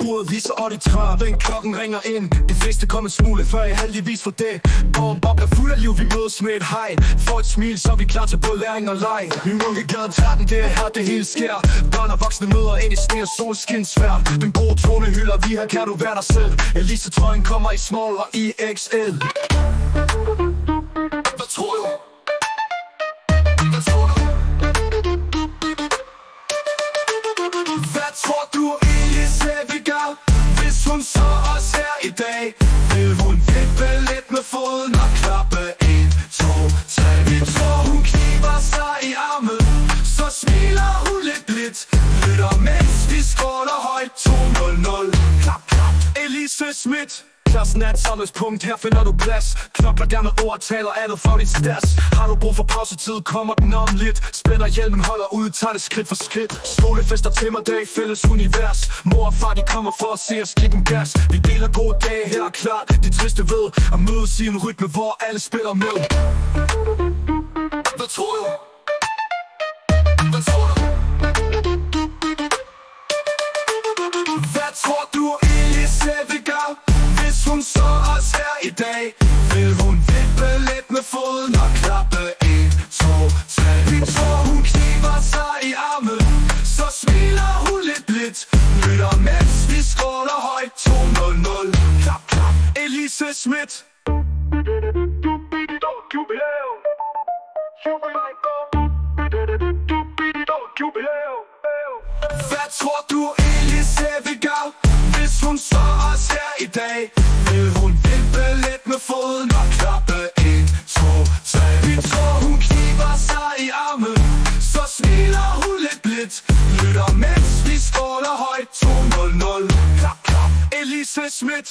Uret viser, og det træder, den klokken ringer ind. De fleste kommer en smule før jeg heldigvis for det. Og Bob er fuld af liv, vi mødes med et hegn. For et smil, så er vi klar til både læring og leg. Min Munkegade 13, det er her det hele sker. Børn og voksne møder ind i sne og solskinsvær. Den gode tone hylder vi, her kan du være dig selv. Elisa trøjen kommer i small og i XL. Hvad tror du? Hvad tror du? Hvad tror du Elisa vi gør, hvis hun så os her i dag? Vil hun vippe lidt med foden og klappe 1, 2, 3? Vi tror hun kniber sig i armen, så smiler hun lidt blidt. Lytter mens vi skråler højt 200. Klap, klap. Elisa Schmidt. Klassen er et samlingspunkt, her finder du plads. Knokler gerne ord, taler andet for dit stas. Har du brug for pausetid, kommer den om lidt. Spænder hjelmen, holder ud, tager det skridt for skridt. Skolefester temadag, fælles univers. Mor og far, de kommer for at se os give den gas. Vi deler gode dage, her er klart, det triste ved at mødes i en rytme, hvor alle spiller med. Hvad tror du? Hvad tror du? Hvad tror du Elisa vi gør, hvis hun så os her i dag? Vil hun vippe lidt med foden og klappe 1, 2, 3? Vi tror hun kniber sig i armen, så smiler hun lidt blidt. Lytter mens vi skråler højt 200. Klap, klap. Elisa Schmidt. Hvad tror du Elisa vi gør, hvis hun så os her i dag? Vil hun vippe lidt med foden og klappe 1, 2, 3? Vi tror hun kniber sig i armen, så smiler hun lidt blidt. Lytter mens vi skråler højt 200. Klap, klap. Elisa Schmidt.